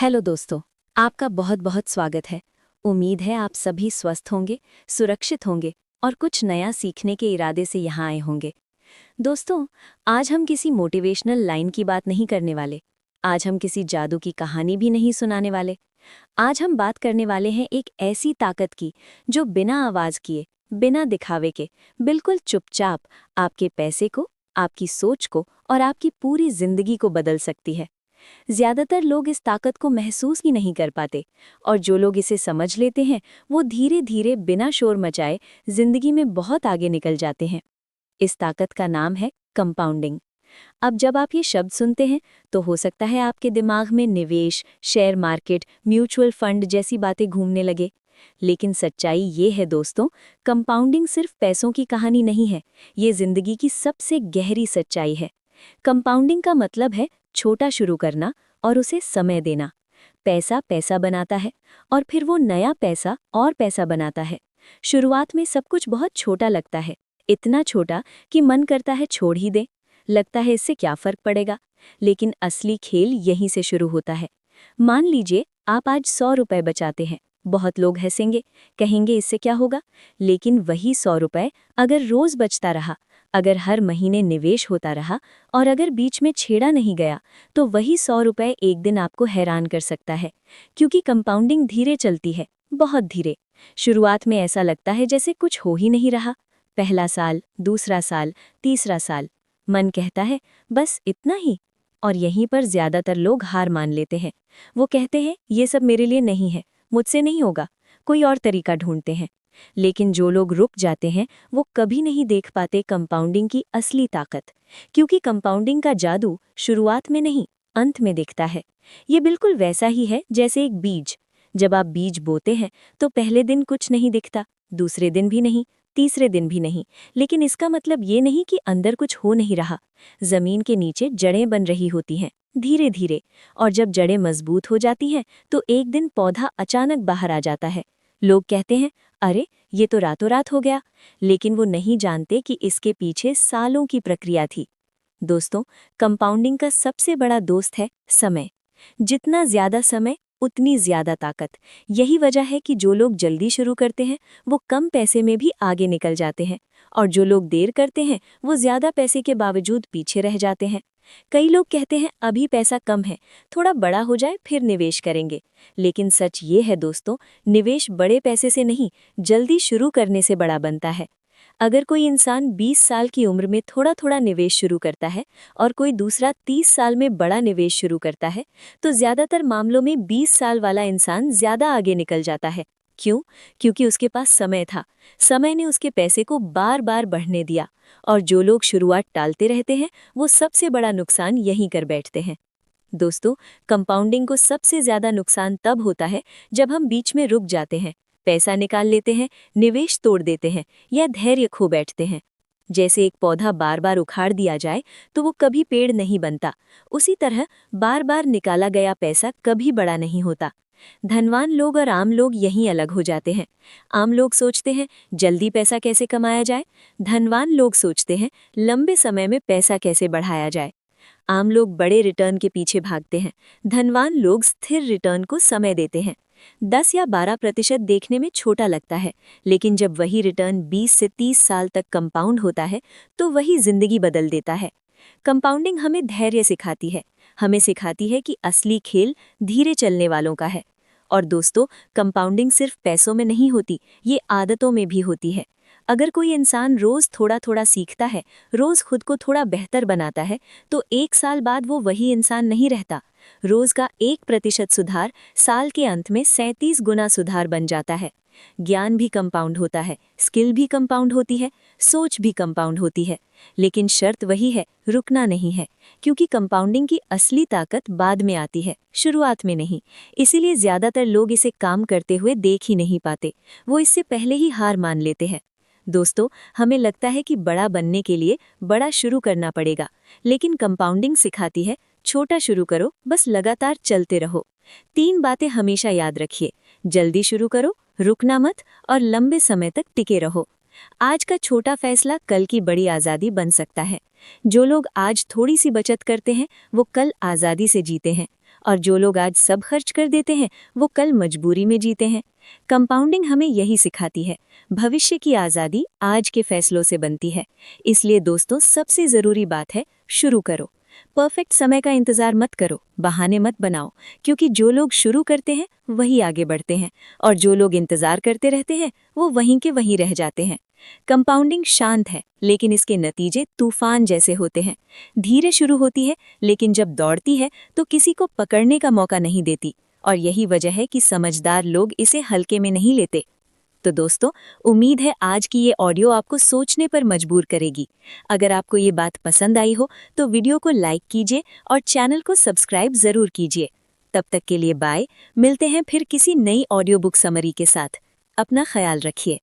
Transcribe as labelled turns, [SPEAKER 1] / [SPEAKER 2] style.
[SPEAKER 1] Hello दोस्तों, आपका बहुत बहुत स्वागत है। उम्मीद है आप सभी स्वस्थ होंगे, सुरक्षित होंगे और कुछ नया सीखने के इरादे से यहाँ आए होंगे। दोस्तों, आज हम किसी मोटिवेशनल लाइन की बात नहीं करने वाले। आज हम किसी जादू की कहानी भी नहीं सुनाने वाले। आज हम बात करने वाले हैं एक ऐसी ताकत की जो बिना आवाज़ किए, बिना दिखावे के, बिल्कुल चुपचाप आपके पैसे को, आपकी सोच को और आपकी पूरी जिंदगी को बदल सकती है। ज्यादातर लोग इस ताकत को महसूस ही नहीं कर पाते और जो लोग इसे समझ लेते हैं वो धीरे धीरे बिना शोर मचाए जिंदगी में बहुत आगे निकल जाते हैं। इस ताकत का नाम है कंपाउंडिंग। अब जब आप ये शब्द सुनते हैं तो हो सकता है आपके दिमाग में निवेश, शेयर मार्केट, म्यूचुअल फंड जैसी बातें घूमने लगे। लेकिन सच्चाई ये है दोस्तों, कंपाउंडिंग सिर्फ पैसों की कहानी नहीं है, ये जिंदगी की सबसे गहरी सच्चाई है। कंपाउंडिंग का मतलब है छोटा शुरू करना और उसे समय देना। पैसा पैसा बनाता है और फिर वो नया पैसा और पैसा बनाता है। शुरुआत में सब कुछ बहुत छोटा लगता है, इतना छोटा कि मन करता है छोड़ ही दे। लगता है इससे क्या फर्क पड़ेगा, लेकिन असली खेल यहीं से शुरू होता है। मान लीजिए आप आज 100 रुपए बचाते हैं। बहुत लोग हंसेंगे, कहेंगे इससे क्या होगा, लेकिन वही 100 रुपए अगर रोज बचता रहा, अगर हर महीने निवेश होता रहा और अगर बीच में छेड़ा नहीं गया, तो वही 100 रुपए एक दिन आपको हैरान कर सकता है। क्योंकि कंपाउंडिंग धीरे चलती है, बहुत धीरे। शुरुआत में ऐसा लगता है जैसे कुछ हो ही नहीं रहा। पहला साल, दूसरा साल, तीसरा साल, मन कहता है बस इतना ही। और यहीं पर ज्यादातर लोग हार मान लेते हैं। वो कहते हैं ये सब मेरे लिए नहीं है, मुझसे नहीं होगा, कोई और तरीका ढूंढते हैं। लेकिन जो लोग रुक जाते हैं वो कभी नहीं देख पाते कंपाउंडिंग की असली ताकत। क्योंकि कंपाउंडिंग का जादू शुरुआत में नहीं, अंत में दिखता है। ये बिल्कुल वैसा ही है जैसे एक बीज। जब आप बीज बोते हैं तो पहले दिन कुछ नहीं दिखता, दूसरे दिन भी नहीं, तीसरे दिन भी नहीं। लेकिन इसका मतलब ये नहीं कि अंदर कुछ हो नहीं रहा। जमीन के नीचे जड़ें बन रही होती हैं, धीरे धीरे। और जब जड़ें मजबूत हो जाती हैं तो एक दिन पौधा अचानक बाहर आ जाता है। लोग कहते हैं अरे ये तो रातों रात हो गया, लेकिन वो नहीं जानते कि इसके पीछे सालों की प्रक्रिया थी। दोस्तों, कंपाउंडिंग का सबसे बड़ा दोस्त है समय। जितना ज्यादा समय उतनी ज्यादा ताकत। यही वजह है कि जो लोग जल्दी शुरू करते हैं वो कम पैसे में भी आगे निकल जाते हैं, और जो लोग देर करते हैं वो ज्यादा पैसे के बावजूद पीछे रह जाते हैं। कई लोग कहते हैं अभी पैसा कम है, थोड़ा बड़ा हो जाए फिर निवेश करेंगे। लेकिन सच ये है दोस्तों, निवेश बड़े पैसे से नहीं, जल्दी शुरू करने से बड़ा बनता है। अगर कोई इंसान 20 साल की उम्र में थोड़ा थोड़ा निवेश शुरू करता है और कोई दूसरा 30 साल में बड़ा निवेश शुरू करता है, तो ज्यादातर मामलों में 20 साल वाला इंसान ज्यादा आगे निकल जाता है। क्यों? क्योंकि उसके पास समय था। समय ने उसके पैसे को बार बार बढ़ने दिया। और जो लोग शुरुआत टालते रहते हैं वो सबसे बड़ा नुकसान यहीं कर बैठते हैं। दोस्तों, कंपाउंडिंग को सबसे ज्यादा नुकसान तब होता है जब हम बीच में रुक जाते हैं, पैसा निकाल लेते हैं, निवेश तोड़ देते हैं या धैर्य खो बैठते हैं। जैसे एक पौधा बार बार उखाड़ दिया जाए तो वो कभी पेड़ नहीं बनता, उसी तरह बार बार निकाला गया पैसा कभी बड़ा नहीं होता। धनवान लोग और आम लोग यहीं अलग हो जाते हैं। आम लोग सोचते हैं जल्दी पैसा कैसे कमाया जाए, धनवान लोग सोचते हैं लंबे समय में पैसा कैसे बढ़ाया जाए। आम लोग बड़े रिटर्न के पीछे भागते हैं, धनवान लोग स्थिर रिटर्न को समय देते हैं। 10 या 12% देखने में छोटा लगता है, लेकिन जब वही रिटर्न 20 से 30 साल तक कंपाउंड होता है तो वही जिंदगी बदल देता है। कंपाउंडिंग हमें धैर्य सिखाती है, हमें सिखाती है कि असली खेल धीरे चलने वालों का है। और दोस्तों, कंपाउंडिंग सिर्फ पैसों में नहीं होती, ये आदतों में भी होती है। अगर कोई इंसान रोज थोड़ा थोड़ा सीखता है, रोज खुद को थोड़ा बेहतर बनाता है, तो 1 साल बाद वो वही इंसान नहीं रहता। रोज का 1% सुधार साल के अंत में 37 गुना सुधार बन जाता है। ज्ञान भी कंपाउंड होता है, स्किल भी कंपाउंड होती है, सोच भी कंपाउंड होती है। लेकिन शर्त वही है, रुकना नहीं है। क्योंकि कंपाउंडिंग की असली ताकत बाद में आती है, शुरुआत में नहीं। इसीलिए ज्यादातर लोग इसे काम करते हुए देख ही नहीं पाते, वो इससे पहले ही हार मान लेते हैं। दोस्तों, हमें लगता है कि बड़ा बनने के लिए बड़ा शुरू करना पड़ेगा, लेकिन कंपाउंडिंग सिखाती है छोटा शुरू करो, बस लगातार चलते रहो। 3 बातें हमेशा याद रखिए: जल्दी शुरू करो, रुकना मत और लंबे समय तक टिके रहो। आज का छोटा फैसला कल की बड़ी आज़ादी बन सकता है। जो लोग आज थोड़ी सी बचत करते हैं वो कल आज़ादी से जीते हैं, और जो लोग आज सब खर्च कर देते हैं वो कल मजबूरी में जीते हैं। कंपाउंडिंग हमें यही सिखाती है, भविष्य की आज़ादी आज के फैसलों से बनती है। इसलिए दोस्तों, सबसे ज़रूरी बात है, शुरू करो। परफेक्ट समय का इंतज़ार मत करो, बहाने मत बनाओ, क्योंकि जो लोग शुरू करते हैं वही आगे बढ़ते हैं और जो लोग इंतज़ार करते रहते हैं वो वहीं के वहीं रह जाते हैं। कंपाउंडिंग शांत है, लेकिन इसके नतीजे तूफान जैसे होते हैं। धीरे शुरू होती है, लेकिन जब दौड़ती है तो किसी को पकड़ने का मौका नहीं देती, और यही वजह है कि समझदार लोग इसे हल्के में नहीं लेते। तो दोस्तों, उम्मीद है आज की ये ऑडियो आपको सोचने पर मजबूर करेगी। अगर आपको ये बात पसंद आई हो तो वीडियो को लाइक कीजिए और चैनल को सब्सक्राइब ज़रूर कीजिए। तब तक के लिए बाय। मिलते हैं फिर किसी नई ऑडियो बुक समरी के साथ। अपना ख्याल रखिए।